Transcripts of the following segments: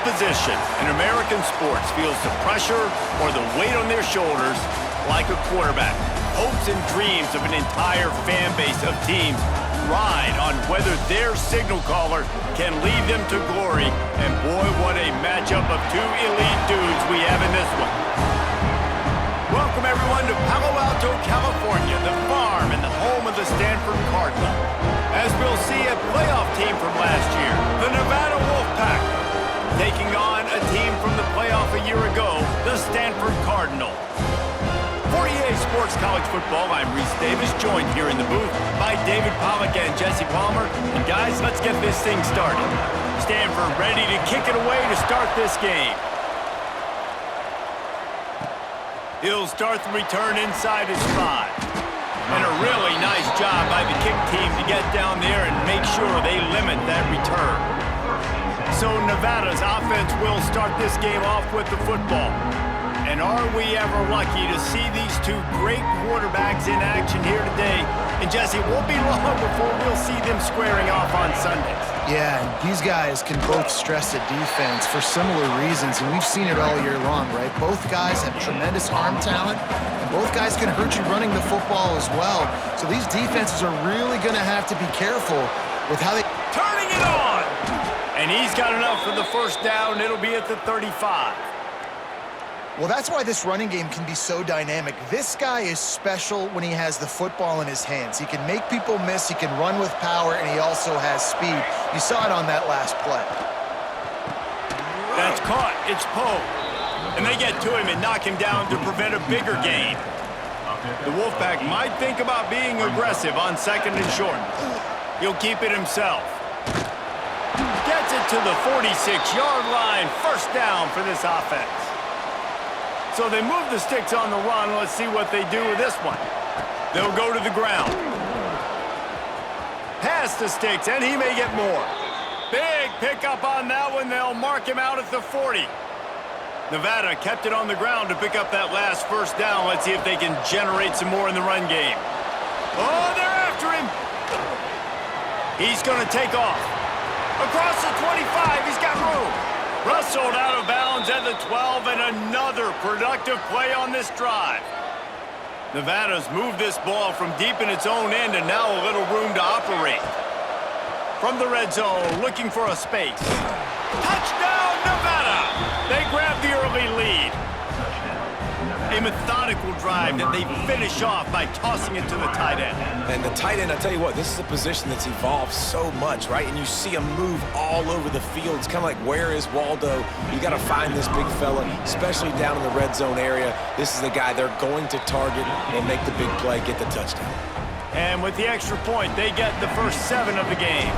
position in American sports feels the pressure or the weight on their shoulders like a quarterback. Hopes and dreams of an entire fan base of teams ride on whether their signal caller can lead them to glory. And boy, what a matchup of two elite dudes we have in this one. Welcome everyone to Palo Alto, California, the farm and the home of the Stanford Cardinal. As we'll see, a playoff team from last year, the Nevada Wolfpack, taking on a team from the playoff a year ago, the Stanford Cardinal. For EA Sports College Football, I'm Reese Davis, joined here in the booth by David Pollack and Jesse Palmer. And guys, let's get this thing started. Stanford ready to kick it away to start this game. He'll start the return inside his 5. And a really nice job by the kick team to get down there and make sure they limit that return. So Nevada's offense will start this game off with the football. And are we ever lucky to see these two great quarterbacks in action here today? And Jesse, it won't be long before we'll see them squaring off on Sundays. Yeah, and these guys can both stress the defense for similar reasons, and we've seen it all year long, right? Both guys have tremendous arm talent, and both guys can hurt you running the football as well. So these defenses are really going to have to be careful with how they... Turning it on! And he's got enough for the first down. It'll be at the 35. Well, that's why this running game can be so dynamic. This guy is special when he has the football in his hands. He can make people miss, he can run with power, and he also has speed. You saw it on that last play. That's caught. It's Poe. And they get to him and knock him down to prevent a bigger gain. The Wolfpack might think about being aggressive on 2nd and short. He'll keep it himself. Gets it to the 46-yard line. First down for this offense. So they move the sticks on the run. Let's see what they do with this one. They'll go to the ground. Pass the sticks, and he may get more. Big pickup on that one. They'll mark him out at the 40. Nevada kept it on the ground to pick up that last first down. Let's see if they can generate some more in the run game. Oh, they're after him. He's going to take off. Across the 25, he's got room. Rustled out of bounds at the 12, and another productive play on this drive. Nevada's moved this ball from deep in its own end, and now a little room to operate. From the red zone, looking for a space. Touchdown, Nevada! They grab the early lead. A methodical drive that they finish off by tossing it to the tight end. And the tight end, I tell you what, this is a position that's evolved so much, right? And you see him move all over the field. It's kind of like, where is Waldo? You got to find this big fella, especially down in the red zone area. This is the guy they're going to target and make the big play, get the touchdown. And with the extra point, they get the first 7 of the game.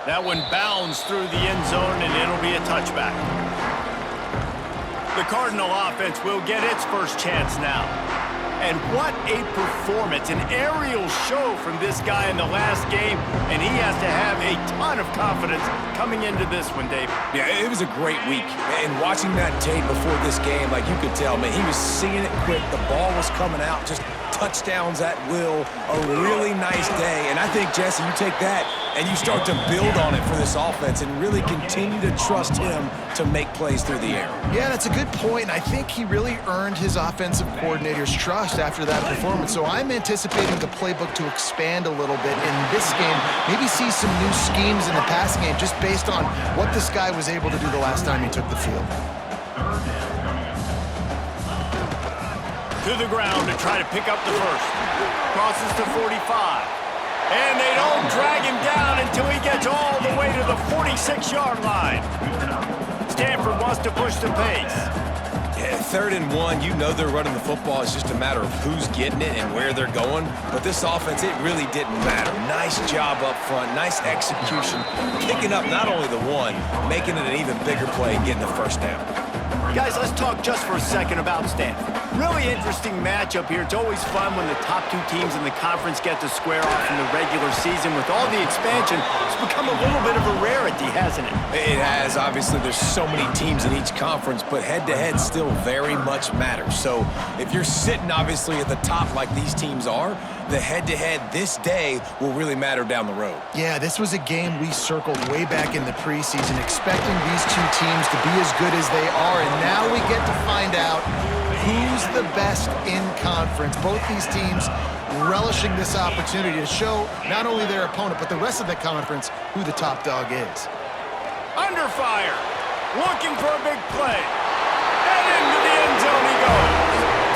That one bounds through the end zone, and it'll be a touchback. The Cardinal offense will get its first chance now. And what a performance, an aerial show from this guy in the last game, and he has to have a ton of confidence coming into this one, David. Yeah, it was a great week. And watching that tape before this game, like you could tell, man, he was seeing it quick. The ball was coming out, just touchdowns at will. A really nice day. And I think, Jesse, you take that and you start to build on it for this offense and really continue to trust him to make plays through the air. Yeah, that's a good point. I think he really earned his offensive coordinator's trust after that performance. So I'm anticipating the playbook to expand a little bit in this game. Maybe see some new schemes in the passing game just based on what this guy was able to do the last time he took the field. To the ground to try to pick up the first. Crosses to 45. And they don't drag him down until he gets all the way to the 46-yard line. Stanford wants to push the pace. Yeah, 3rd and 1, you know they're running the football. It's just a matter of who's getting it and where they're going. But this offense, it really didn't matter. Nice job up front, nice execution. Picking up not only the one, making it an even bigger play and getting the first down. Guys, let's talk just for a second about Stanford. Really interesting matchup here. It's always fun when the top 2 teams in the conference get to square off in the regular season. With all the expansion, it's become a little bit of a rarity, hasn't it? It has. Obviously, there's so many teams in each conference, but head-to-head still very much matters. So if you're sitting, obviously, at the top like these teams are, the head-to-head this day will really matter down the road. Yeah, this was a game we circled way back in the preseason, expecting these two teams to be as good as they are, and now we get to find out who's the best in conference. Both these teams relishing this opportunity to show not only their opponent, but the rest of the conference who the top dog is. Under fire, looking for a big play. And into the end zone he goes.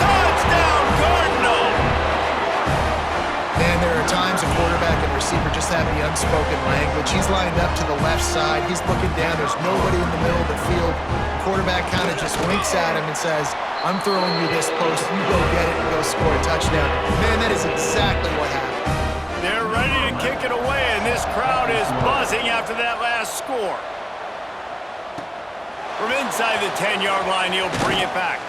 Touchdown, Cardinal! And there are times a quarterback and receiver just have the unspoken language. He's lined up to the left side. He's looking down. There's nobody in the middle of the field. Quarterback kind of just winks at him and says, I'm throwing you this post. You go get it and go score a touchdown. Man, that is exactly what happened. They're ready to kick it away, and this crowd is buzzing after that last score. From inside the 10-yard line, he'll bring it back.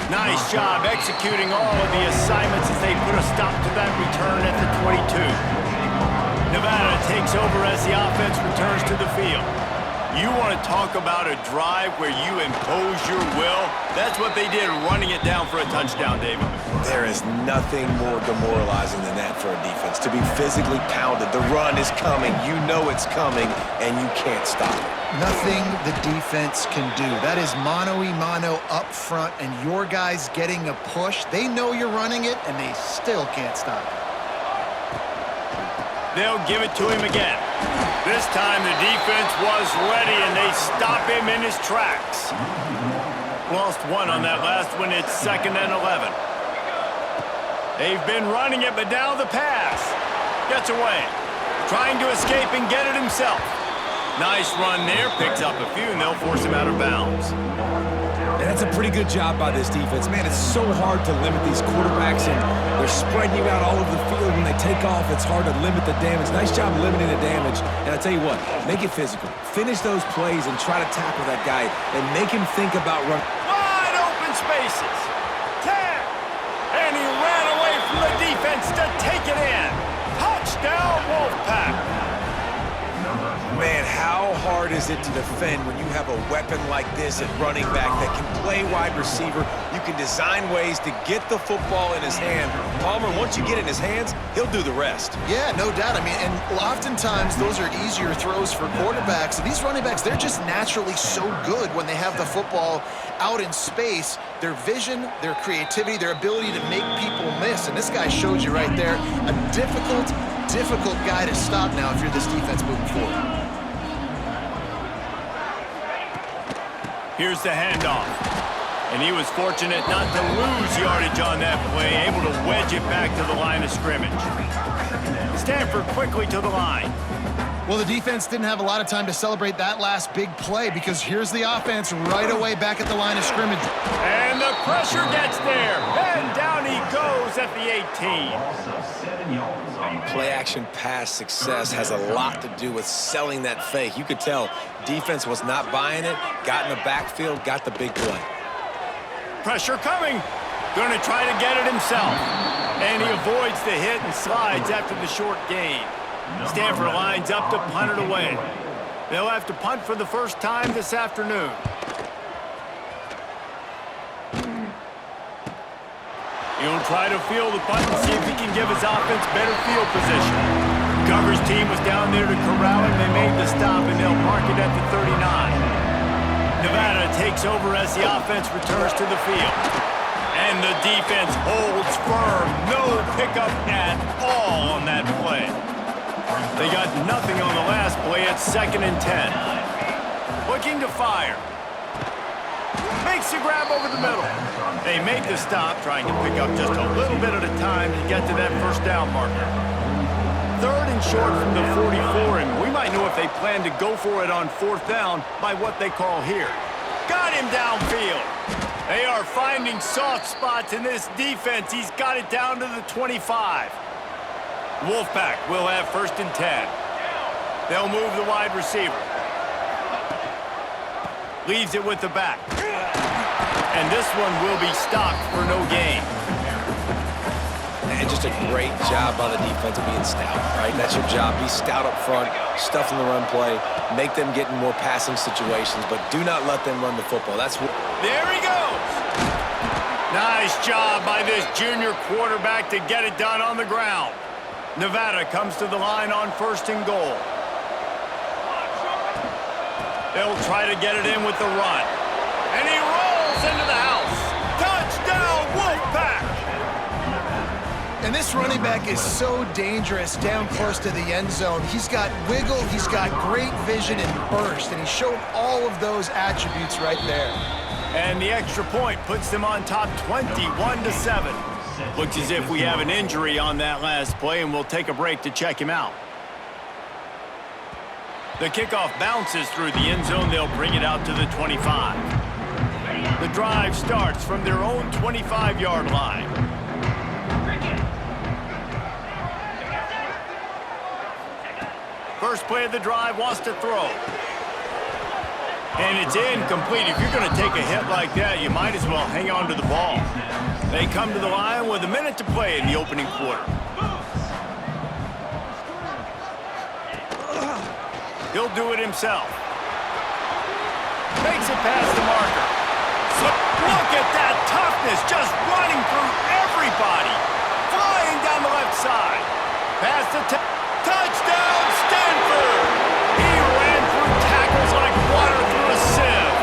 Nice job executing all of the assignments as they put a stop to that return at the 22. Nevada takes over as the offense returns to the field. You want to talk about a drive where you impose your will? That's what they did, running it down for a touchdown, David. There is nothing more demoralizing than that for a defense. To be physically pounded, the run is coming, you know it's coming, and you can't stop it. Nothing the defense can do. That is mano-a-mano up front, and your guys getting a push. They know you're running it, and they still can't stop it. They'll give it to him again. This time the defense was ready, and they stop him in his tracks. Lost one on that last one. It's 2nd and 11. They've been running it, but now the pass. Gets away. Trying to escape and get it himself. Nice run there. Picks up a few, and they'll force him out of bounds. And that's a pretty good job by this defense. Man, it's so hard to limit these quarterbacks, and they're spreading you out all over the field. When they take off, it's hard to limit the damage. Nice job limiting the damage. And I tell you what, make it physical. Finish those plays and try to tackle that guy and make him think about running. Wide open spaces. 10. And he ran away from the defense to take it in. Touchdown, Wolfpack. Man, how hard is it to defend when you have a weapon like this at running back that can play wide receiver? You can design ways to get the football in his hand. Palmer, once you get it in his hands, he'll do the rest. Yeah, no doubt. I mean, and oftentimes those are easier throws for quarterbacks. These running backs, they're just naturally so good when they have the football out in space. Their vision, their creativity, their ability to make people miss. And this guy showed you right there, a difficult guy to stop now if you're this defense moving forward. Here's the handoff. And he was fortunate not to lose yardage on that play, able to wedge it back to the line of scrimmage. Stanford quickly to the line. Well, the defense didn't have a lot of time to celebrate that last big play because here's the offense right away back at the line of scrimmage. And the pressure gets there. And down he goes at the 18. Play-action pass success has a lot to do with selling that fake. You could tell defense was not buying it, got in the backfield, got the big play. Pressure coming. Going to try to get it himself. And he avoids the hit and slides after the short gain. Stanford lines up to punt it away. They'll have to punt for the first time this afternoon. He'll try to field the punt and see if he can give his offense better field position. Coverage team was down there to corral him. They made the stop, and they'll mark it at the 39. Nevada takes over as the offense returns to the field. And the defense holds firm. No pickup at all on that play. They got nothing on the last play. It's 2nd and 10. Looking to fire. Makes the grab over the middle. They make the stop, trying to pick up just a little bit at a time to get to that first down marker. 3rd and short from the 44, and we might know if they plan to go for it on 4th down by what they call here. Got him downfield. They are finding soft spots in this defense. He's got it down to the 25. Wolfpack will have 1st and 10. They'll move the wide receiver. Leaves it with the back. And this one will be stopped for no gain. And just a great job by the defense of being stout, right? That's your job. Be stout up front, stuff in the run play, make them get in more passing situations, but do not let them run the football. That's what... There he goes. Nice job by this junior quarterback to get it done on the ground. Nevada comes to the line on 1st and goal. They'll try to get it in with the run. And he rolls into the house. Touchdown, Wolfpack! And this running back is so dangerous down close to the end zone. He's got wiggle, he's got great vision and burst, and he showed all of those attributes right there. And the extra point puts them on top 21-7. Looks as if we have an injury on that last play, and we'll take a break to check him out. The kickoff bounces through the end zone. They'll bring it out to the 25. The drive starts from their own 25-yard line. First play of the drive, wants to throw. And it's incomplete. If you're going to take a hit like that, you might as well hang on to the ball. They come to the line with a minute to play in the opening quarter. He'll do it himself. Makes it past the marker. So look at that toughness, just running through everybody. Flying down the left side. Past the touchdown, Stanford! He ran through tackles like water through a sieve.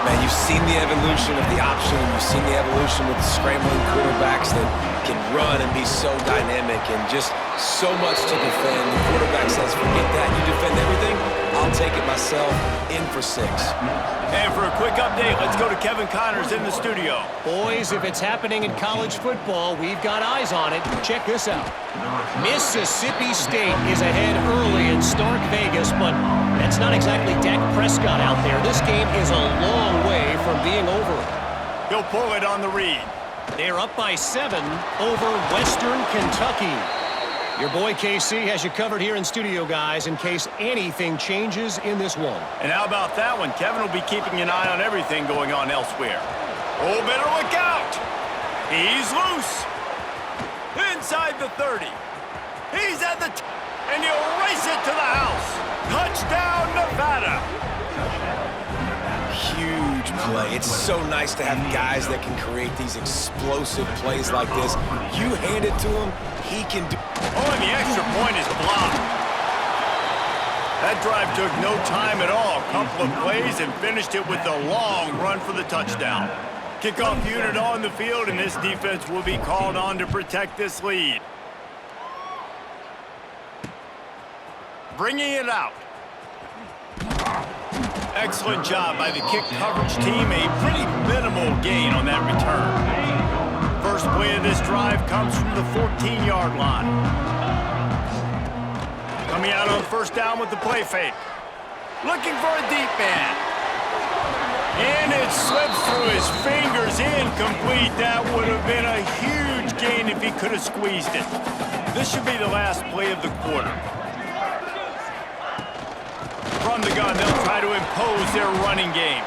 Man, you've seen the evolution of the option. You've seen the evolution with the scrambling quarterbacks that can run and be so dynamic and just so much to defend. The quarterback says, forget that. You defend everything, I'll take it myself. In for 6. And for a quick update, let's go to Kevin Connors in the studio. Boys, if it's happening in college football, we've got eyes on it. Check this out. Mississippi State is ahead early in Stark Vegas, but that's not exactly Dak Prescott out there. This game is a long way from being over. He'll pull it on the read. They're up by 7 over Western Kentucky. Your boy KC has you covered here in studio, guys, in case anything changes in this one. And how about that one? Kevin will be keeping an eye on everything going on elsewhere. Oh, better look out! He's loose. Inside the 30. He's at the and he'll race it to the house. Touchdown, Nevada. Huge play. It's so nice to have guys that can create these explosive plays like this. You hand it to him, he can do. Oh, and the extra point is blocked. That drive took no time at all. A couple of plays and finished it with a long run for the touchdown. Kickoff unit on the field, and this defense will be called on to protect this lead. Bringing it out. Excellent job by the kick coverage team. A pretty minimal gain on that return. First play of this drive comes from the 14-yard line. Coming out on 1st down with the play fake. Looking for a deep man. And it slips through his fingers, incomplete. That would have been a huge gain if he could have squeezed it. This should be the last play of the quarter. From the gun, they'll try to impose their running game.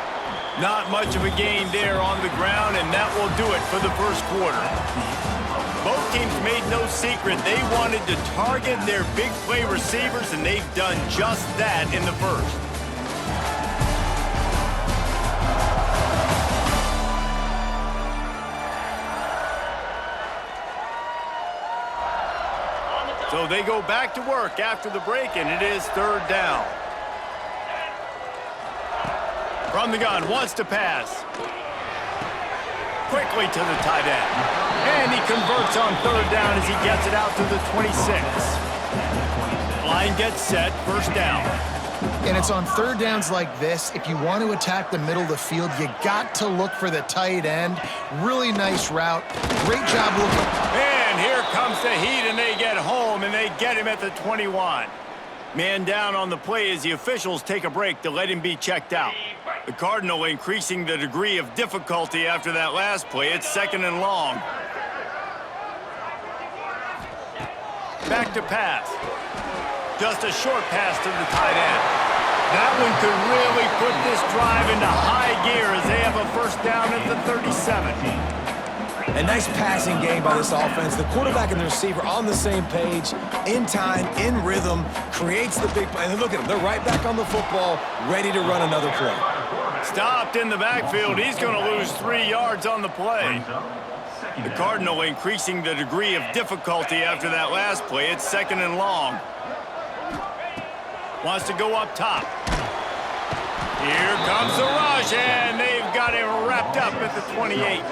Not much of a gain there on the ground, and that will do it for the first quarter. Both teams made no secret they wanted to target their big play receivers, and they've done just that in the first. So they go back to work after the break, and it is 3rd down. From the gun, wants to pass. Quickly to the tight end. And he converts on 3rd down as he gets it out to the 26. Line gets set, 1st down. And it's on 3rd downs like this, if you want to attack the middle of the field, you got to look for the tight end. Really nice route. Great job looking. And here comes the heat, and they get home, and they get him at the 21. Man down on the play as the officials take a break to let him be checked out. The Cardinal increasing the degree of difficulty after that last play. It's 2nd and long. Back to pass. Just a short pass to the tight end. That one could really put this drive into high gear as they have a 1st down at the 37. A nice passing game by this offense. The quarterback and the receiver on the same page, in time, in rhythm, creates the big play. And look at them. They're right back on the football, ready to run another play. Stopped in the backfield. He's going to lose 3 yards on the play. The Cardinal increasing the degree of difficulty after that last play. It's 2nd and long. Wants to go up top. Here comes the rush, and they've got him wrapped up at the 28.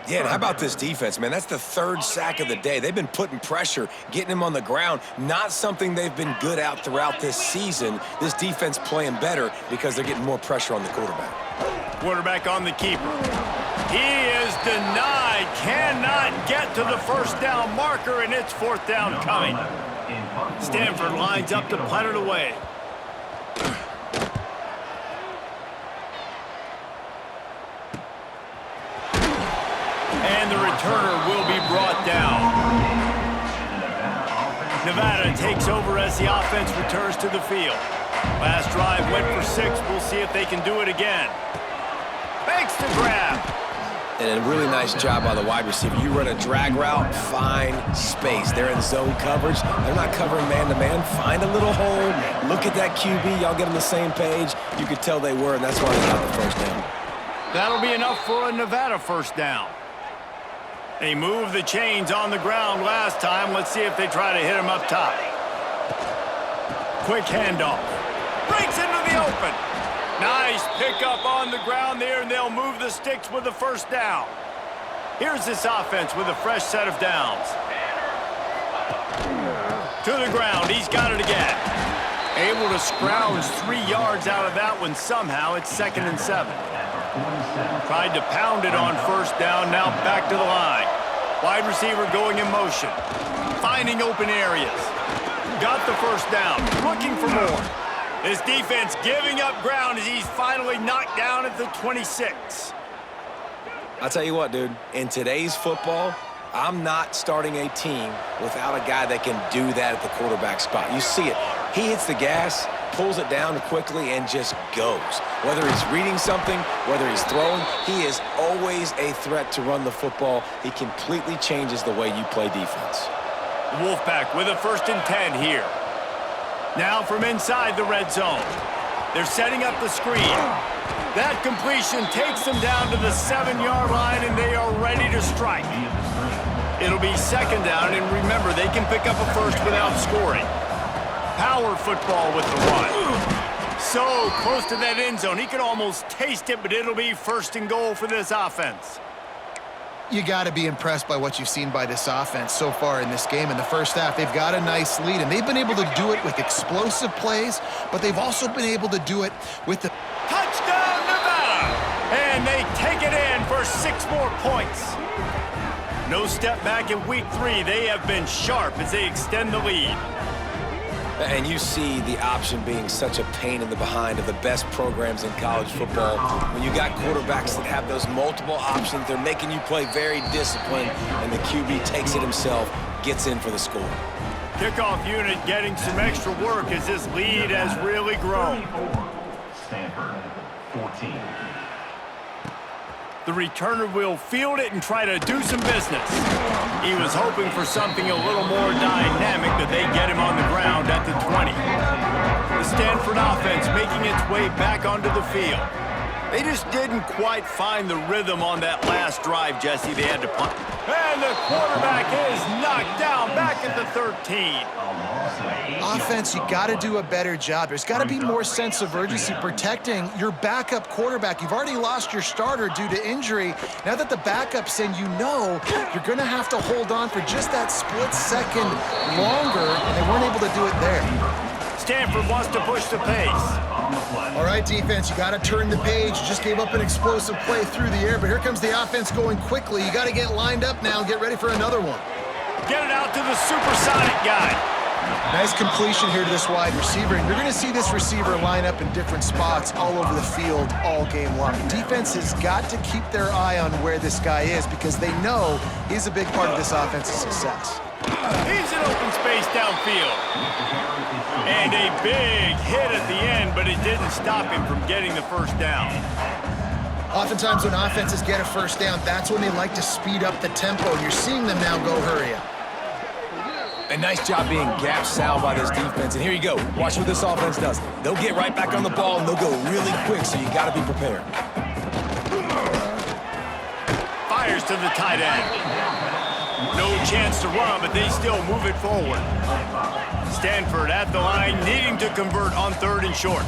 Yeah, and how about this defense, man? That's the 3rd sack of the day. They've been putting pressure, getting him on the ground. Not something they've been good at throughout this season. This defense playing better because they're getting more pressure on the quarterback. Quarterback on the keeper. He is denied. Cannot get to the 1st down marker, and it's 4th down coming. Stanford lines up to punt it away. And the returner will be brought down. Nevada takes over as the offense returns to the field. Last drive went for 6. We'll see if they can do it again. Makes the grab. And a really nice job by the wide receiver. You run a drag route, find space. They're in zone coverage. They're not covering man-to-man. Find a little hole. Look at that QB. Y'all get on the same page. You could tell they were, and that's why they got the 1st down. That'll be enough for a Nevada 1st down. They moved the chains on the ground last time. Let's see if they try to hit him up top. Quick handoff. Breaks into the open. Nice pickup on the ground there, and they'll move the sticks with the 1st down. Here's this offense with a fresh set of downs. To the ground. He's got it again. Able to scrounge 3 yards out of that one somehow. It's 2nd and 7. Tried to pound it on 1st down. Now back to the line. Wide receiver going in motion. Finding open areas. Got the 1st down. Looking for more. His defense giving up ground as he's finally knocked down at the 26. I'll tell you what, dude. In today's football, I'm not starting a team without a guy that can do that at the quarterback spot. You see it. He hits the gas, pulls it down quickly, and just goes. Whether he's reading something, whether he's throwing, he is always a threat to run the football. He completely changes the way you play defense. The Wolfpack with a 1st and 10 here. Now from inside the red zone. They're setting up the screen. That completion takes them down to the 7-yard line, and they are ready to strike. It'll be 2nd down, and remember, they can pick up a 1st without scoring. Power football with the run. So close to that end zone. He could almost taste it, but it'll be 1st and goal for this offense. You got to be impressed by what you've seen by this offense so far in this game. In the 1st half, they've got a nice lead, and they've been able to do it with explosive plays, but they've also been able to do it with the... Touchdown, Nevada! And they take it in for 6 more points. No step back in week 3. They have been sharp as they extend the lead. And you see the option being such a pain in the behind of the best programs in college football. When you got quarterbacks that have those multiple options, they're making you play very disciplined, and the QB takes it himself, gets in for the score. Kickoff unit getting some extra work as this lead has really grown. Stanford, 14. The returner will field it and try to do some business. He was hoping for something a little more dynamic, but they get him on the ground at the 20. The Stanford offense making its way back onto the field. They just didn't quite find the rhythm on that last drive, Jesse. They had to punt. And the quarterback is knocked down back at the 13. Offense, you got to do a better job. There's got to be more sense of urgency protecting your backup quarterback. You've already lost your starter due to injury. Now that the backup's in, you know you're going to have to hold on for just that split second longer. They weren't able to do it there. Stanford wants to push the pace. All right, defense, you got to turn the page. Just gave up an explosive play through the air, but here comes the offense going quickly. You got to get lined up now and get ready for another one. Get it out to the supersonic guy. Nice completion here to this wide receiver, and you're going to see this receiver line up in different spots all over the field all game long. Defense has got to keep their eye on where this guy is because they know he's a big part of this offense's success. He's in open space downfield. And a big hit at the end, but it didn't stop him from getting the 1st down. Oftentimes when offenses get a 1st down, that's when they like to speed up the tempo. You're seeing them now go hurry up. And nice job being gap sound by this defense. And here you go. Watch what this offense does. They'll get right back on the ball, and they'll go really quick, so you got to be prepared. Fires to the tight end. No chance to run, but they still move it forward. Stanford at the line, needing to convert on 3rd and short.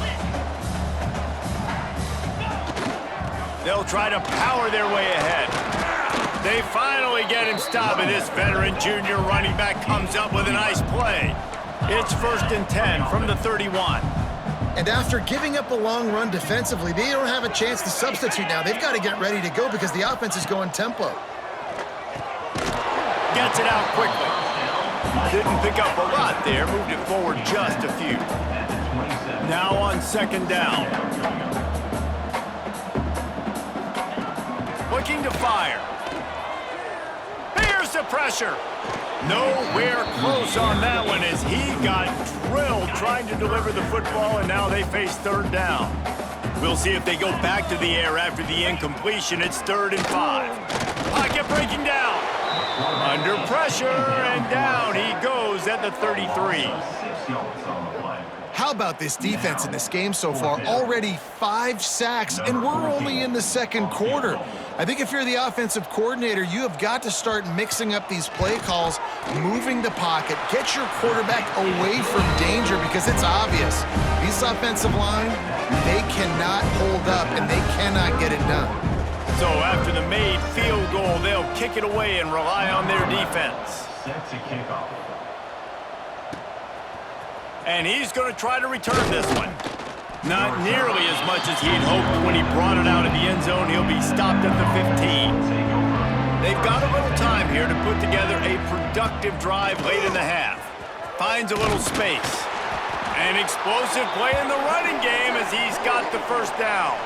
They'll try to power their way ahead. They finally get him stopped, and this veteran junior running back comes up with a nice play. It's 1st and 10 from the 31. And after giving up a long run defensively, they don't have a chance to substitute now. They've got to get ready to go because the offense is going tempo. Gets it out quickly. Didn't pick up a lot there, moved it forward just a few. Now on 2nd down. Looking to fire. Here's the pressure. Nowhere close on that one as he got drilled trying to deliver the football, and now they face 3rd down. We'll see if they go back to the air after the incompletion. It's 3rd and 5. Pocket breaking down. Under pressure, and down he goes at the 33. How about this defense in this game so far? Already 5 sacks, and we're only in the 2nd quarter. I think if you're the offensive coordinator, you have got to start mixing up these play calls, moving the pocket, get your quarterback away from danger because it's obvious. These offensive line, they cannot hold up, and they cannot get it done. So after the made field goal, they'll kick it away and rely on their defense. Set to kick off. And he's going to try to return this one. Not nearly as much as he'd hoped when he brought it out of the end zone. He'll be stopped at the 15. They've got a little time here to put together a productive drive late in the half. Finds a little space. An explosive play in the running game as he's got the 1st down.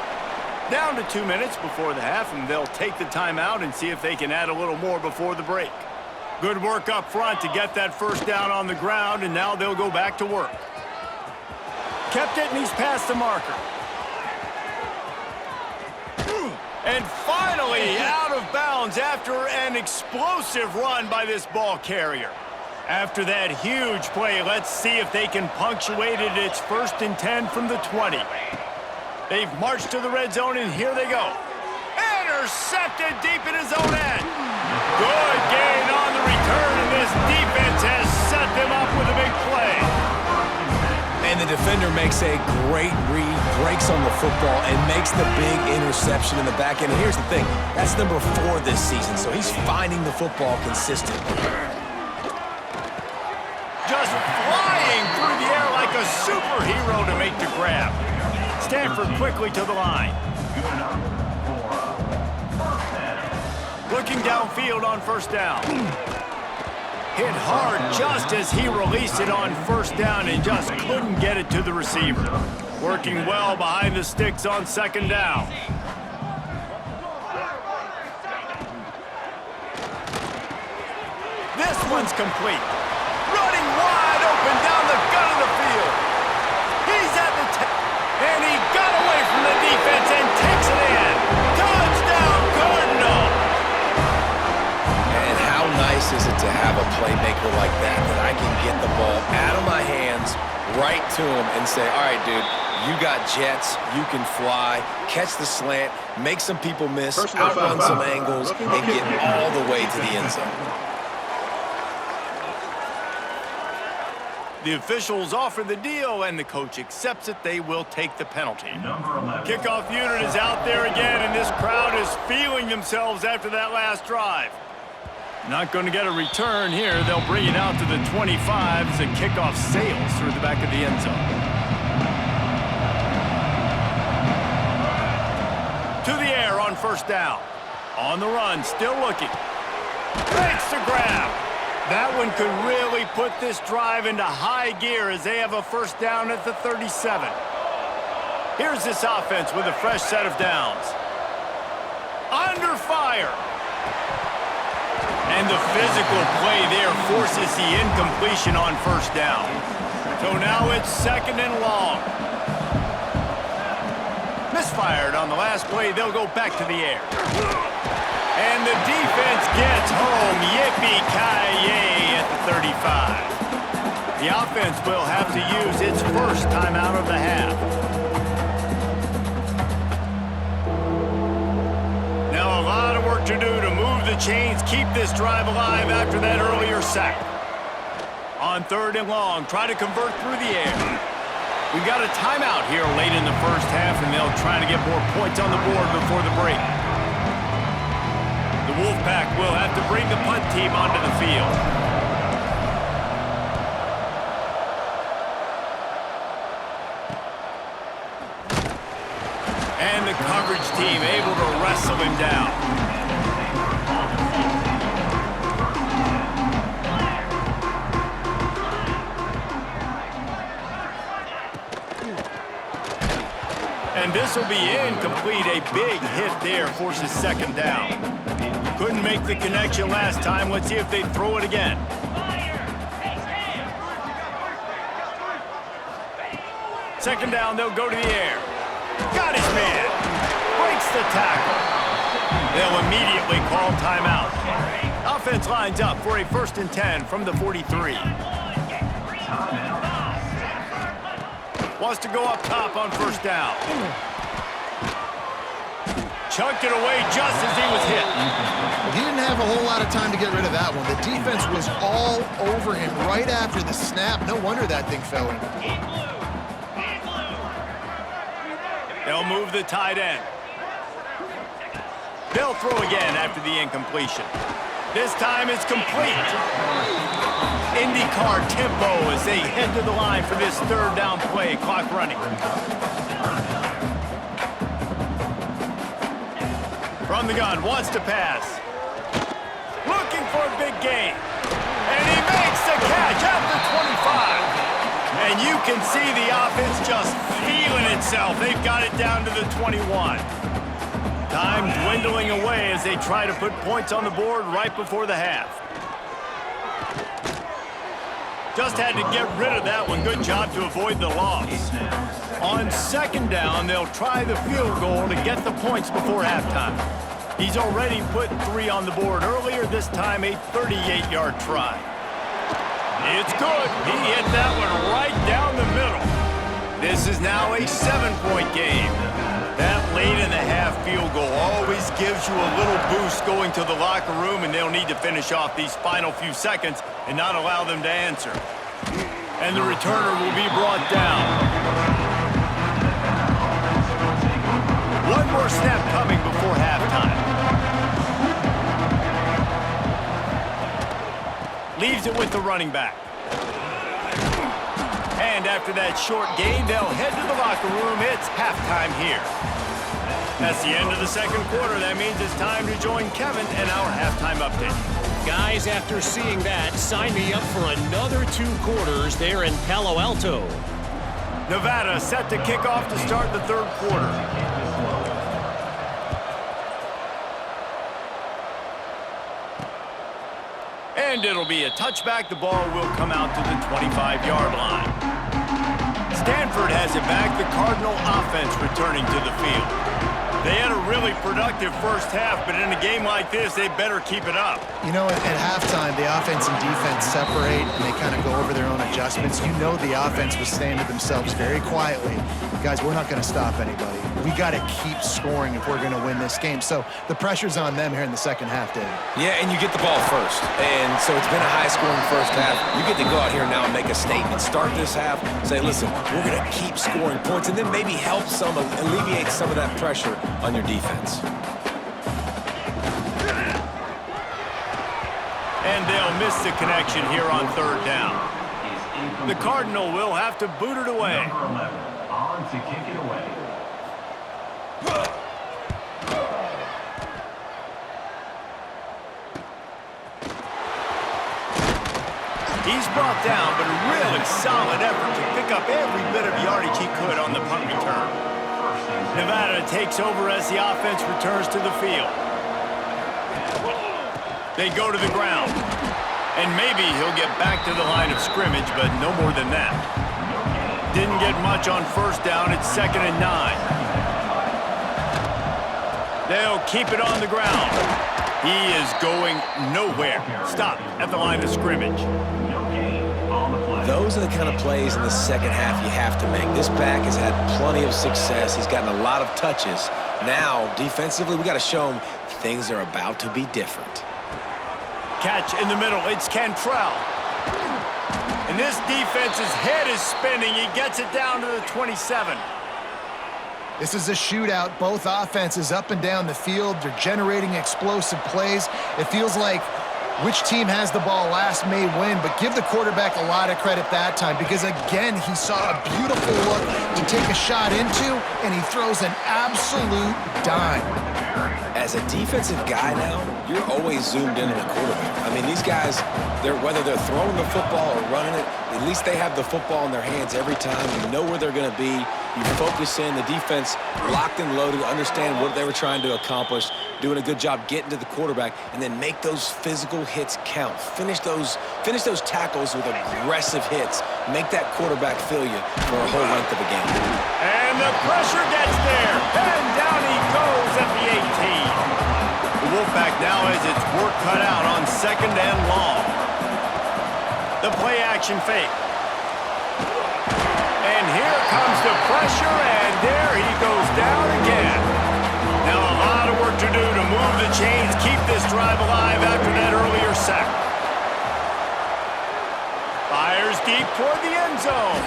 Down to 2 minutes before the half, and they'll take the timeout and see if they can add a little more before the break. Good work up front to get that 1st down on the ground, and now they'll go back to work. Kept it, and he's past the marker. And finally out of bounds after an explosive run by this ball carrier. After that huge play, let's see if they can punctuate it. It's 1st and 10 from the 20. They've marched to the red zone, and here they go. Intercepted deep in his own end. Good gain on the return, and this defense has set them up with a big play. And the defender makes a great read, breaks on the football, and makes the big interception in the back end. And here's the thing, that's number 4 this season, so he's finding the football consistently. Just flying through the air like a superhero to make the grab. Stanford quickly to the line. Looking downfield on 1st down. Hit hard just as he released it on 1st down and just couldn't get it to the receiver. Working well behind the sticks on 2nd down. This one's complete. Running wide open down the gut of the field. He's at the and he got away from the defense and takes it in. Touchdown, Cardinal! And how nice is it to have a playmaker like that I can get the ball out of my hands, right to him, and say, all right, dude, you got jets, you can fly, catch the slant, make some people miss, outrun some angles, and get all the way to the end zone. The officials offer the deal, and the coach accepts it. They will take the penalty. Kickoff unit is out there again, and this crowd is feeling themselves after that last drive. Not going to get a return here. They'll bring it out to the 25 as the kickoff sails through the back of the end zone. To the air on 1st down. On the run, still looking. Makes the grab. That one could really put this drive into high gear as they have a 1st down at the 37. Here's this offense with a fresh set of downs. Under fire. And the physical play there forces the incompletion on 1st down. So now it's 2nd and long. Misfired on the last play. They'll go back to the air. And the defense gets home. Yippee-ki-yay at the 35. The offense will have to use its first timeout of the half. Now a lot of work to do to move the chains, keep this drive alive after that earlier sack. On 3rd and long, try to convert through the air. We've got a timeout here late in the first half, and they'll try to get more points on the board before the break. The Wolfpack will have to bring the punt team onto the field. And the coverage team able to wrestle him down. And this will be incomplete. A big hit there forces 2nd down. Couldn't make the connection last time. Let's see if they throw it again. Second down, they'll go to the air. Got his man. Breaks the tackle. They'll immediately call timeout. Offense lines up for a 1st and 10 from the 43. Wants to go up top on 1st down. Chunked it away just as he was hit. He didn't have a whole lot of time to get rid of that one. The defense was all over him right after the snap. No wonder that thing fell in. They'll move the tight end. They'll throw again after the incompletion. This time it's complete. IndyCar tempo as they head to the line for this 3rd down play. Clock running. From the gun, wants to pass. Looking for a big gain. And he makes the catch at the 25. And you can see the offense just feeling itself. They've got it down to the 21. Time dwindling away as they try to put points on the board right before the half. Just had to get rid of that one. Good job to avoid the loss. On 2nd down, they'll try the field goal to get the points before halftime. He's already put 3 on the board earlier, this time a 38-yard try. It's good. He hit that one right down the middle. This is now a 7-point game. That late in the half field goal always gives you a little boost going to the locker room, and they'll need to finish off these final few seconds and not allow them to answer. And the returner will be brought down. One more snap coming before halftime. Leaves it with the running back. And after that short gain, they'll head to the locker room. It's halftime here. That's the end of the 2nd quarter. That means it's time to join Kevin and our halftime update. Guys, after seeing that, sign me up for another 2 quarters there in Palo Alto. Nevada set to kick off to start the 3rd quarter. And it'll be a touchback. The ball will come out to the 25-yard line. Stanford has it back. The Cardinal offense returning to the field. They had a really productive first half, but in a game like this, they better keep it up. You know, at halftime, the offense and defense separate, and they kind of go over their own adjustments. You know the offense was saying to themselves very quietly, guys, we're not going to stop anybody. We got to keep scoring if we're going to win this game. So the pressure's on them here in the 2nd half, David. Yeah, and you get the ball first. And so it's been a high-scoring first half. You get to go out here now and make a statement. Start this half, say, listen, we're going to keep scoring points, and then maybe help alleviate some of that pressure on your defense. And they'll miss the connection here on 3rd down. The Cardinal will have to boot it away. Number 11 on to kick it away. He's brought down, but a really solid effort to pick up every bit of yardage he could on the punt return. Nevada takes over as the offense returns to the field. They go to the ground. And maybe he'll get back to the line of scrimmage, but no more than that. Didn't get much on 1st down. It's 2nd and 9. They'll keep it on the ground. He is going nowhere. Stop at the line of scrimmage. those are the kind of plays in the second half you have to make. This back has had plenty of success. He's gotten a lot of touches. Now, defensively, we got to show him things are about to be different. Catch in the middle. It's Cantrell. And this defense's head is spinning. He gets it down to the 27. This is a shootout. Both offenses up and down the field. They're generating explosive plays. It feels like which team has the ball last may win, but give the quarterback a lot of credit that time because, again, he saw a beautiful look to take a shot into, and he throws an absolute dime. As a defensive guy now, you're always zoomed in on the quarterback. I mean, these guys, whether they're throwing the football or running it, at least they have the football in their hands every time. You know where they're going to be. You focus in. The defense locked and loaded, understand what they were trying to accomplish, doing a good job getting to the quarterback, and then make those physical hits count. Finish those tackles with aggressive hits. Make that quarterback feel you for a whole length of a game. And the pressure gets there. And down he goes at the 18. The Wolfpack now has its work cut out on 2nd and long. The play action fake. And here comes the pressure, and there he goes down again. Now a lot of work to do to move the chains, keep this drive alive after that earlier sack. Fires deep toward the end zone.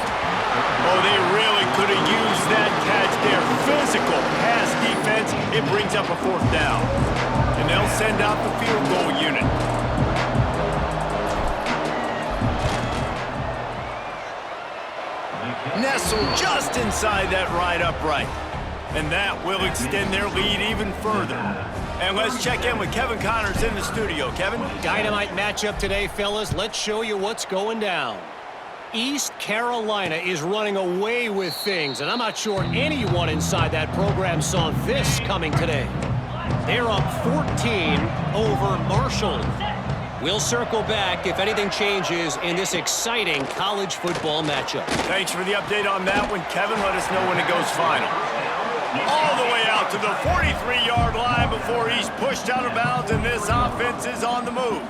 Oh, they really could have used that catch there. Physical pass defense. It brings up a 4th down. And they'll send out the field goal unit. Nestled just inside that right upright. And that will extend their lead even further. And let's check in with Kevin Connors in the studio. Kevin? Dynamite matchup today, fellas. Let's show you what's going down. East Carolina is running away with things, and I'm not sure anyone inside that program saw this coming today. They're up 14 over Marshall. We'll circle back if anything changes in this exciting college football matchup. Thanks for the update on that one, Kevin. Let us know when it goes final. All the way out to the 43-yard line before he's pushed out of bounds, and this offense is on the move.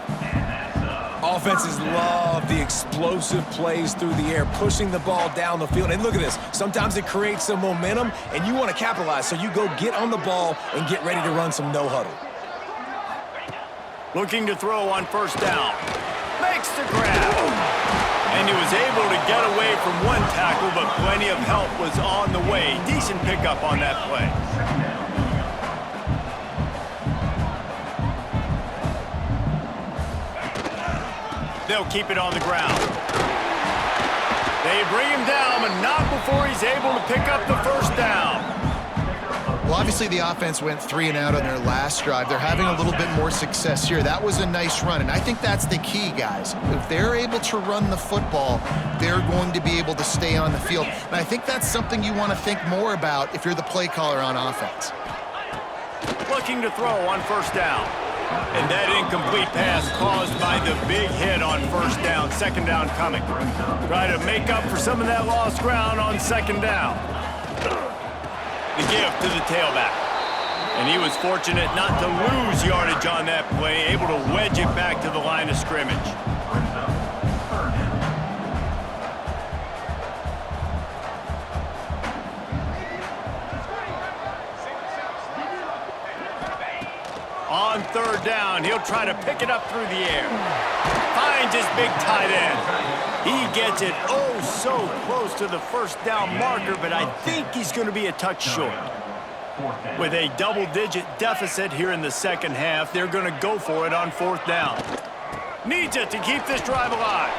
Offenses love the explosive plays through the air, pushing the ball down the field. And look at this. Sometimes it creates some momentum, and you want to capitalize. So you go get on the ball and get ready to run some no-huddle. Looking to throw on 1st down. Makes the grab. And he was able to get away from one tackle, but plenty of help was on the way. Decent pickup on that play. They'll keep it on the ground. They bring him down, but not before he's able to pick up the 1st down. Well, obviously the offense went 3 and out on their last drive. They're having a little bit more success here. That was a nice run, and I think that's the key, guys. If they're able to run the football, they're going to be able to stay on the field. And I think that's something you want to think more about if you're the play caller on offense. Looking to throw on 1st down. And that incomplete pass caused by the big hit on 1st down. 2nd down coming. Try to make up for some of that lost ground on 2nd down. The give to the tailback. And he was fortunate not to lose yardage on that play, able to wedge it back to the line of scrimmage. On 3rd down, he'll try to pick it up through the air. Finds his big tight end. He gets it oh so close to the 1st down marker, but I think he's going to be a touch short. With a double-digit deficit here in the 2nd half, they're going to go for it on 4th down. Needs it to keep this drive alive.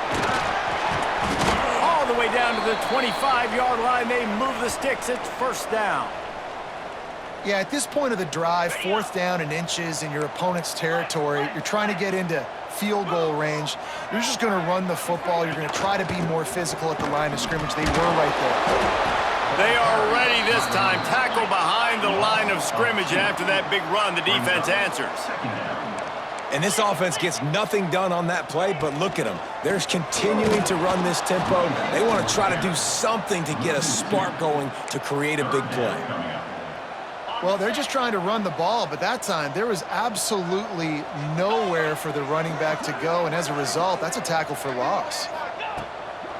All the way down to the 25-yard line, they move the sticks. It's 1st down. Yeah, at this point of the drive, 4th down and inches in your opponent's territory, you're trying to get into field goal range. You're just going to run the football. You're going to try to be more physical at the line of scrimmage. They were right there. They are ready this time. Tackle behind the line of scrimmage, and after that big run, the defense answers. And this offense gets nothing done on that play, but look at them. They're continuing to run this tempo. They want to try to do something to get a spark going to create a big play. Well, they're just trying to run the ball, but that time there was absolutely nowhere for the running back to go, and as a result, that's a tackle for loss.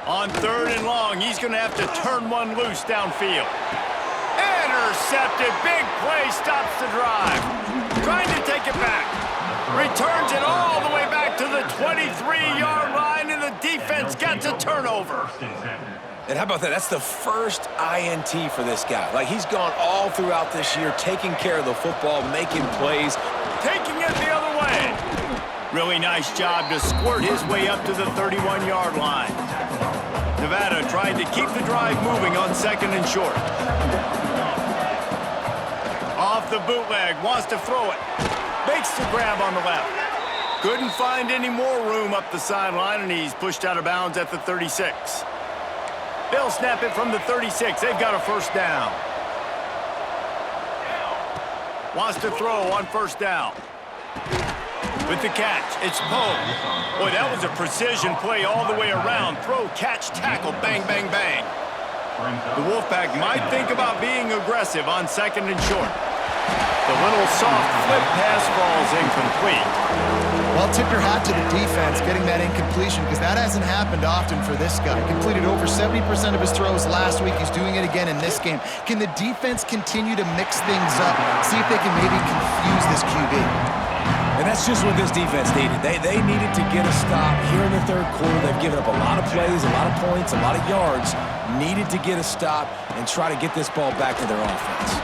On 3rd and long, he's going to have to turn one loose downfield. Intercepted. Big play stops the drive. Trying to take it back. Returns it all the way back to the 23-yard line, and the defense gets a turnover. And how about that? That's the first INT for this guy. Like, he's gone all throughout this year, taking care of the football, making plays. Taking it the other way. Really nice job to squirt his way up to the 31-yard line. Nevada tried to keep the drive moving on 2nd and short. Off the bootleg, wants to throw it. Makes the grab on the left. Couldn't find any more room up the sideline, and he's pushed out of bounds at the 36. They'll snap it from the 36. They've got a first down. Wants to throw on 1st down. With the catch, it's Poe. Boy, that was a precision play all the way around. Throw, catch, tackle, bang, bang, bang. The Wolfpack might think about being aggressive on 2nd and short. The little soft flip pass falls incomplete. Well, tip your hat to the defense getting that incompletion, because that hasn't happened often for this guy. Completed over 70% of his throws last week. He's doing it again in this game. Can the defense continue to mix things up? See if they can maybe confuse this QB. And that's just what this defense needed. They needed to get a stop here in the 3rd quarter. They've given up a lot of plays, a lot of points, a lot of yards. Needed to get a stop and try to get this ball back to their offense.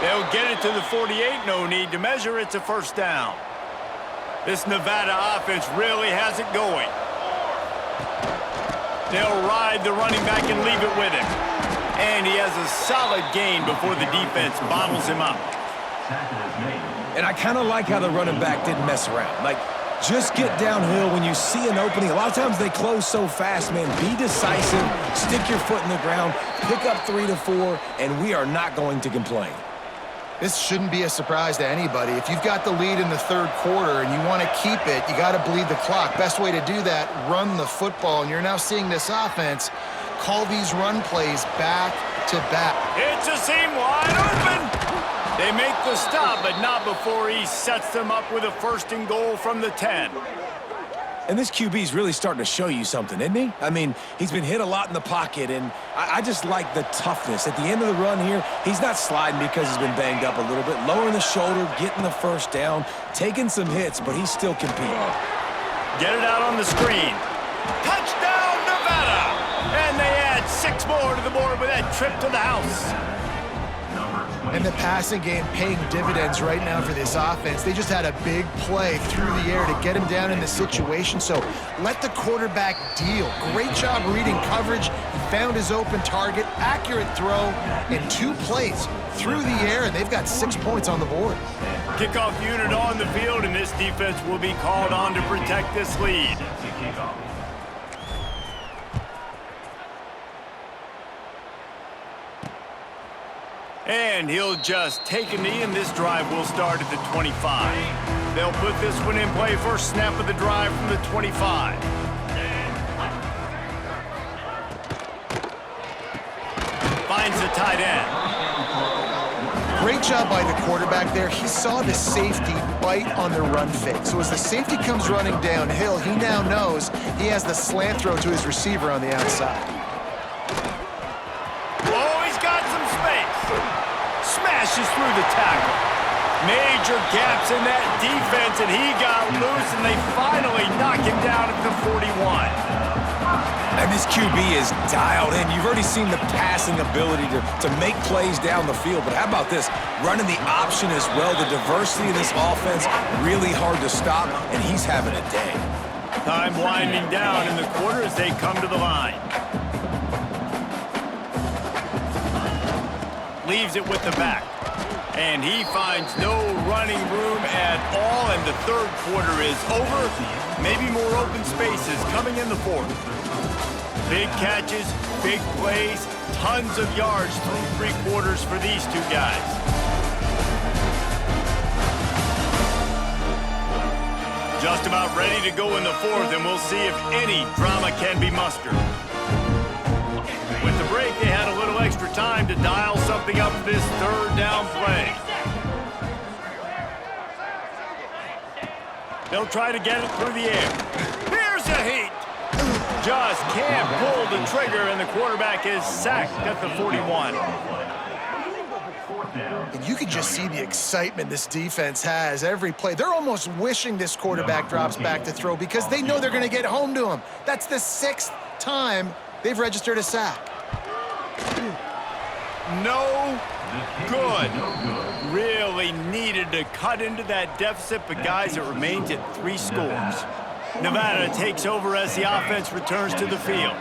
They'll get it to the 48, no need to measure. It's a first down. This Nevada offense really has it going. They'll ride the running back and leave it with him. And he has a solid gain before the defense bottles him up. And I kind of like how the running back didn't mess around. Like, just get downhill when you see an opening. A lot of times they close so fast, man. Be decisive, stick your foot in the ground, pick up 3 to 4, and we are not going to complain. This shouldn't be a surprise to anybody. If you've got the lead in the 3rd quarter and you want to keep it, you got to bleed the clock. Best way to do that, run the football. And you're now seeing this offense call these run plays back to back. It's a seam wide open. They make the stop, but not before he sets them up with a 1st and goal from the 10. And this QB's really starting to show you something, isn't he? I mean, he's been hit a lot in the pocket, and I just like the toughness. At the end of the run here, he's not sliding because he's been banged up a little bit. Lowering the shoulder, getting the 1st down, taking some hits, but he's still competing. Get it out on the screen. Touchdown, Nevada! And they add 6 more to the board with that trip to the house. And the passing game paying dividends right now for this offense. They just had a big play through the air to get him down in the situation. So let the quarterback deal. Great job reading coverage. He found his open target, accurate throw, and 2 plays through the air, and they've got 6 points on the board. Kickoff unit on the field, and this defense will be called on to protect this lead. And he'll just take a knee, and this drive will start at the 25. They'll put this one in play. First snap of the drive from the 25. Finds the tight end. Great job by the quarterback there. He saw the safety bite on the run fake. So as the safety comes running downhill, he now knows he has the slant throw to his receiver on the outside. Smashes through the tackle. Major gaps in that defense, and he got loose, and they finally knock him down at the 41. And this QB is dialed in. You've already seen the passing ability to make plays down the field, but how about this? Running the option as well. The diversity of this offense, really hard to stop, and he's having a day. Time winding down in the quarter as they come to the line. Leaves it with the back. And he finds no running room at all, and the 3rd quarter is over. Maybe more open spaces coming in the 4th. Big catches, big plays, tons of yards through 3 quarters for these 2 guys. Just about ready to go in the 4th, and we'll see if any drama can be mustered. With the break, they had a little extra time to dial something up for this 3rd down play. They'll try to get it through the air. Here's a heat. just can't pull the trigger, and the quarterback is sacked at the 41. And you can just see the excitement this defense has every play. They're almost wishing this quarterback drops back to throw because they know they're going to get home to him. That's the 6th time they've registered a sack. No good. Really needed to cut into that deficit, but guys, it remains at 3 scores. Nevada takes over as the offense returns to the field.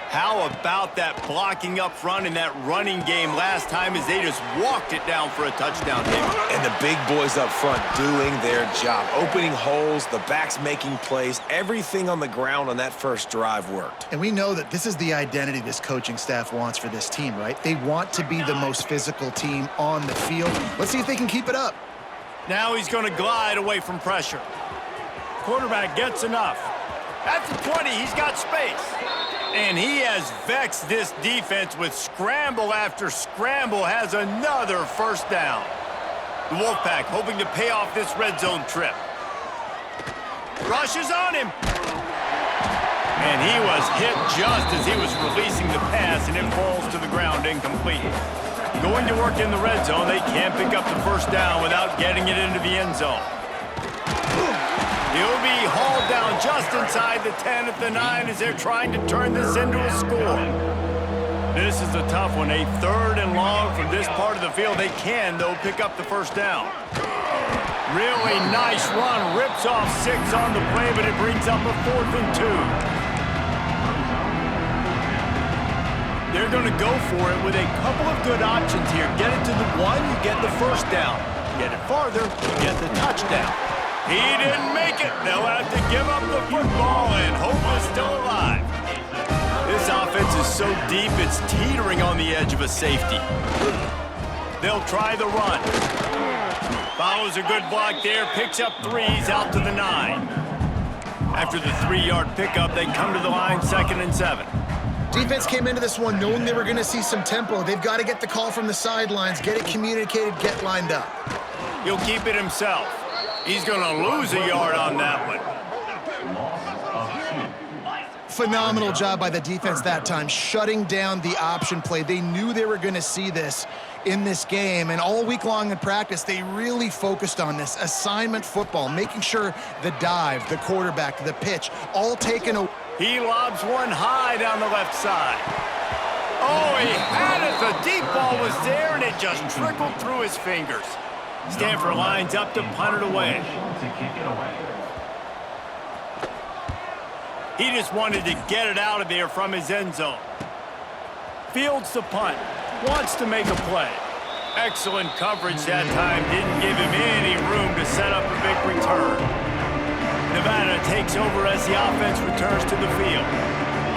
How about that blocking up front in that running game last time as they just walked it down for a touchdown, David? And the big boys up front doing their job. Opening holes, the backs making plays. Everything on the ground on that first drive worked. And we know that this is the identity this coaching staff wants for this team, right? They want to be the most physical team on the field. Let's see if they can keep it up. Now he's going to glide away from pressure. Quarterback gets enough. At the 20, he's got space. And he has vexed this defense with scramble after scramble, has another first down. The Wolfpack hoping to pay off this red zone trip. Rushes on him. And he was hit just as he was releasing the pass, and it falls to the ground incomplete. Going to work in the red zone, they can't pick up the first down without getting it into the end zone. He'll be hauled down just inside the 10 at the 9 as they're trying to turn this into a score. This is a tough one. A 3rd and long from this part of the field. They can, though, pick up the first down. Really nice run. Rips off 6 on the play, but it brings up a 4th and 2. They're going to go for it with a couple of good options here. Get it to the 1, you get the first down. Get it farther, you get the touchdown. He didn't make it. They'll have to give up the football, and hope is still alive. This offense is so deep, it's teetering on the edge of a safety. They'll try the run. Follows a good block there, picks up 3s out to the 9. After the 3-yard pickup, they come to the line 2nd and 7. Defense came into this one knowing they were going to see some tempo. They've got to get the call from the sidelines, get it communicated, get lined up. He'll keep it himself. He's going to lose a yard on that one. Phenomenal job by the defense that time, shutting down the option play. They knew they were going to see this in this game, and all week long in practice, they really focused on this assignment football, making sure the dive, the quarterback, the pitch, all taken away. He lobs one high down the left side. Oh, he had it. The deep ball was there, and it just trickled through his fingers. Stanford lines up to punt it away. He just wanted to get it out of there from his end zone. Fields the punt. Wants to make a play. Excellent coverage that time. Didn't give him any room to set up a big return. Nevada takes over as the offense returns to the field.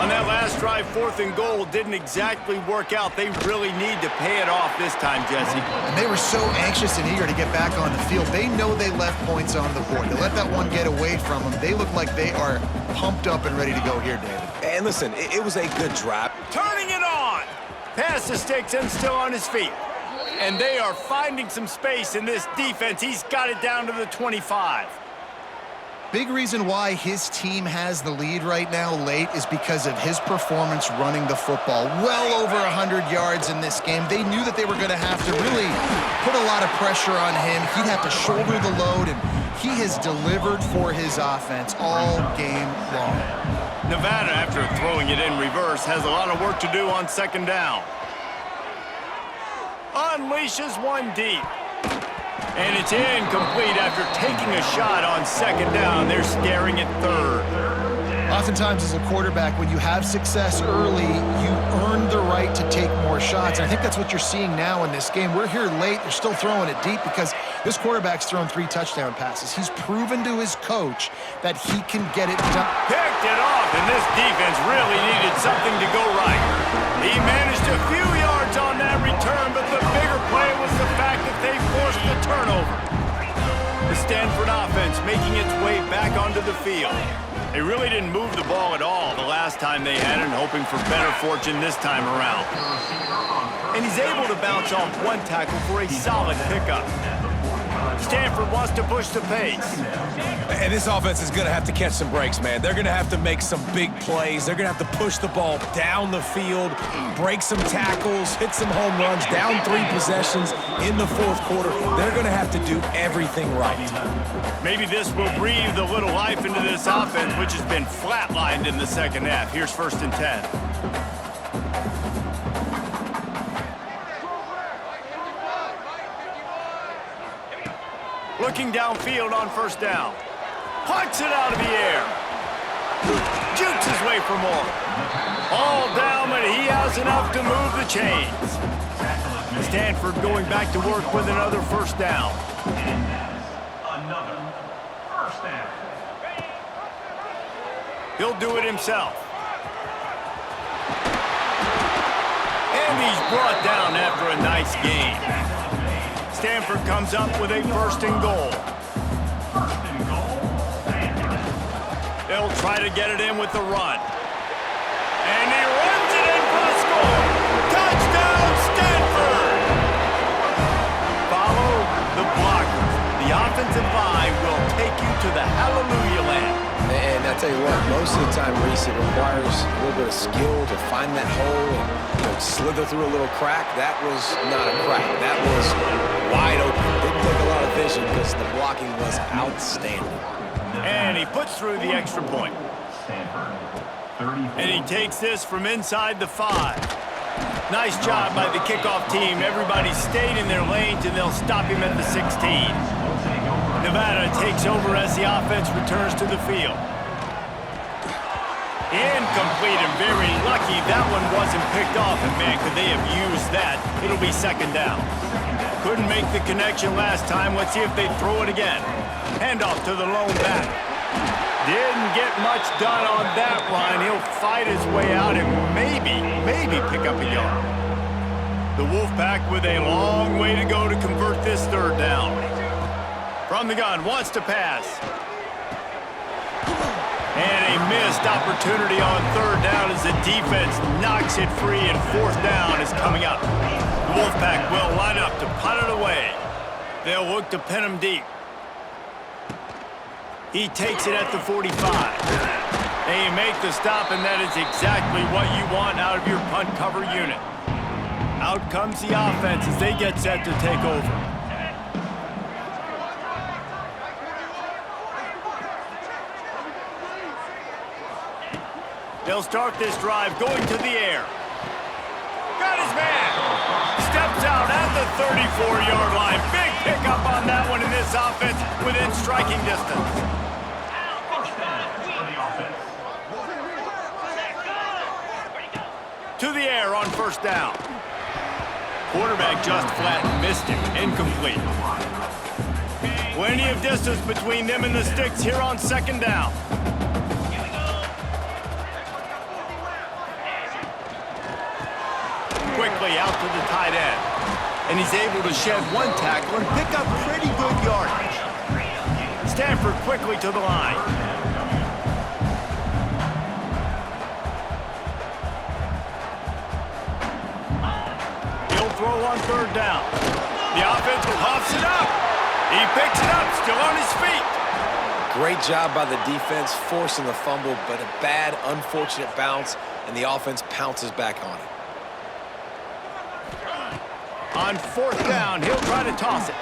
On that last drive, 4th and goal didn't exactly work out. They really need to pay it off this time, Jesse. And they were so anxious and eager to get back on the field. They know they left points on the board. They let that one get away from them. They look like they are pumped up and ready to go here, David. And listen, it was a good drop. Turning it on! Past the sticks and still on his feet. And they are finding some space in this defense. He's got it down to the 25. Big reason why his team has the lead right now late is because of his performance running the football. Well over 100 yards in this game. They knew that they were going to have to really put a lot of pressure on him. He'd have to shoulder the load, and he has delivered for his offense all game long. Nevada, after throwing it in reverse, has a lot of work to do on 2nd down. Unleashes one deep. And it's incomplete after taking a shot on 2nd down. They're staring at 3rd. Oftentimes as a quarterback, when you have success early, you earn the right to take more shots. And I think that's what you're seeing now in this game. We're here late. They're still throwing it deep because this quarterback's thrown 3 touchdown passes. He's proven to his coach that he can get it done. Picked it off, and this defense really needed something to go right. He managed a few yards on that return, but the bigger play was the fact that they forced the turnover. The Stanford offense making its way back onto the field. They really didn't move the ball at all the last time they had it, and hoping for better fortune this time around. And he's able to bounce off one tackle for a solid pickup. Stanford wants to push the pace. And this offense is going to have to catch some breaks, man. They're going to have to make some big plays. They're going to have to push the ball down the field, break some tackles, hit some home runs, down 3 possessions in the fourth quarter. They're going to have to do everything right. Maybe this will breathe a little life into this offense, which has been flatlined in the second half. Here's 1st and 10. Looking downfield on 1st down. Punts it out of the air. Jukes his way for more. All down, but he has enough to move the chains. Stanford going back to work with another 1st down. Another 1st down. He'll do it himself. And he's brought down after a nice gain. Stanford comes up with a 1st and goal. 1st and goal. They'll try to get it in with the run. And he runs it in for the score. Touchdown, Stanford! Follow the blockers. The offensive line will take you to the hallelujah land. And I tell you what, most of the time, Reese, it requires a little bit of skill to find that hole and slither through a little crack. That was not a crack. That was wide open. Didn't take a lot of vision because the blocking was outstanding. And he puts through the extra point. Stanford, 34. And he takes this from inside the 5. Nice job by the kickoff team. Everybody stayed in their lanes, and they'll stop him at the 16. Nevada takes over as the offense returns to the field. Incomplete, and very lucky that one wasn't picked off. And man, could they have used that? It'll be 2nd down. Couldn't make the connection last time. Let's see if they throw it again. Handoff to the lone back. Didn't get much done on that line. He'll fight his way out and maybe pick up a yard. The Wolfpack with a long way to go to convert this 3rd down. From the gun, wants to pass. And a missed opportunity on 3rd down as the defense knocks it free, and 4th down is coming up. The Wolfpack will line up to punt it away. They'll look to pin him deep. He takes it at the 45. They make the stop, and that is exactly what you want out of your punt cover unit. Out comes the offense as they get set to take over. They'll start this drive going to the air. Got his man. Steps out at the 34-yard line. Big pickup on that one in this offense within striking distance. 1st down for the offense. To the air on 1st down. Quarterback just flat missed him. Incomplete. Plenty of distance between them and the sticks here on 2nd down. Quickly out to the tight end. And he's able to shed 1 tackle and pick up pretty good yardage. Stanford quickly to the line. He'll throw on 3rd down. The offense puffs it up. He picks it up, still on his feet. Great job by the defense forcing the fumble, but a bad, unfortunate bounce, and the offense pounces back on it. On 4th down, he'll try to toss it.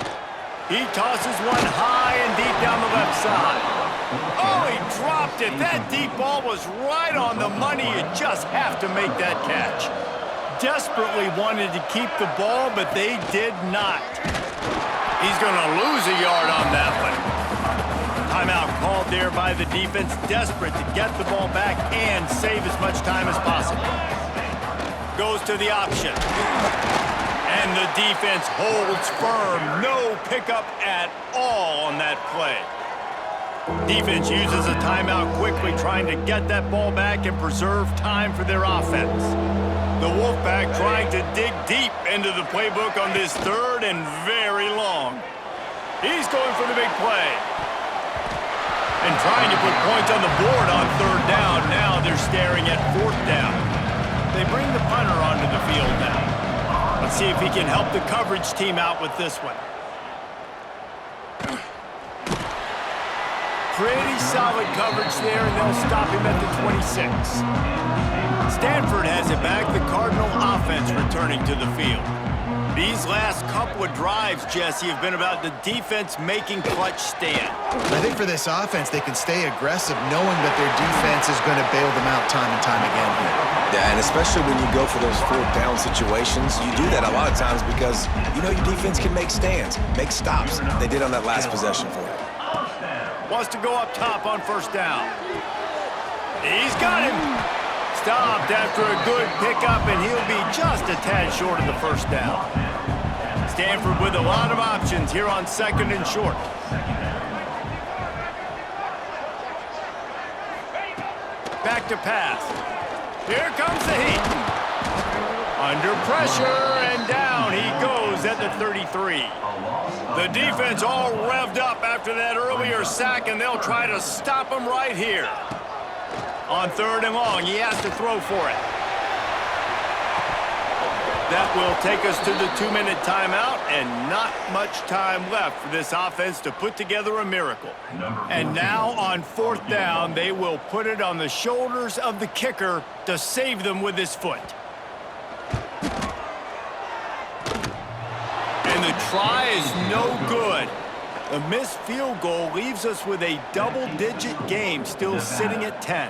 He tosses one high and deep down the left side. Oh, he dropped it. That deep ball was right on the money. You just have to make that catch. Desperately wanted to keep the ball, but they did not. He's going to lose a yard on that one. Timeout called there by the defense, desperate to get the ball back and save as much time as possible. Goes to the option. And the defense holds firm. No pickup at all on that play. Defense uses a timeout quickly, trying to get that ball back and preserve time for their offense. The Wolfpack trying to dig deep into the playbook on this 3rd and very long. He's going for the big play. And trying to put points on the board on 3rd down. Now they're staring at 4th down. They bring the punter onto the field now. Let's see if he can help the coverage team out with this one. pretty solid coverage there, and they'll stop him at the 26. Stanford has it back. The Cardinal offense returning to the field. These last couple of drives, Jesse, have been about the defense making clutch stand. I think for this offense, they can stay aggressive knowing that their defense is going to bail them out time and time again here. Yeah, and especially when you go for those fourth down situations, you do that a lot of times because you know your defense can make stands, make stops. They did on that last possession for you. Wants to go up top on first down. He's got him. Stopped after a good pickup, and he'll be just a tad short of the first down. Stanford with a lot of options here on second and short. Back to pass. Here comes the heat. Under pressure, and down he goes at the 33. The defense all revved up after that earlier sack, and they'll try to stop him right here. On third and long, he has to throw for it. That will take us to the 2-minute timeout, and not much time left for this offense to put together a miracle. And now on fourth down, they will put it on the shoulders of the kicker to save them with his foot. And the try is no good. The missed field goal leaves us with a double-digit game still sitting at 10.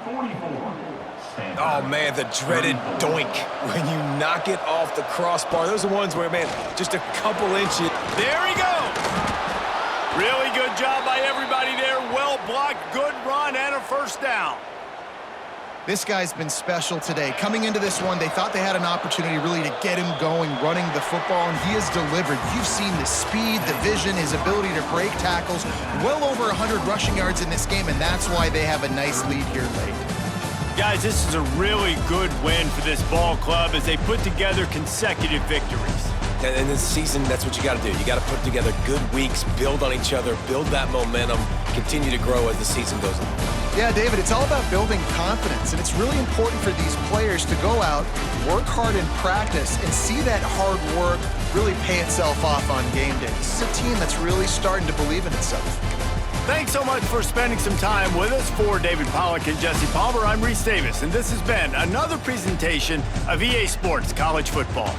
Oh, man, the dreaded doink when you knock it off the crossbar. Those are ones where, man, just a couple inches. There he goes. Really good job by everybody there. Well blocked, good run, and a first down. This guy's been special today. Coming into this one, they thought they had an opportunity really to get him going, running the football, and he has delivered. You've seen the speed, the vision, his ability to break tackles. Well over 100 rushing yards in this game, and that's why they have a nice lead here late. Guys, this is a really good win for this ball club as they put together consecutive victories. And in this season, that's what you got to do. You got to put together good weeks, build on each other, build that momentum, continue to grow as the season goes on. Yeah, David, it's all about building confidence, and it's really important for these players to go out, work hard in practice, and see that hard work really pay itself off on game day. This is a team that's really starting to believe in itself. Thanks so much for spending some time with us. For David Pollack and Jesse Palmer, I'm Reese Davis, and this has been another presentation of EA Sports College Football.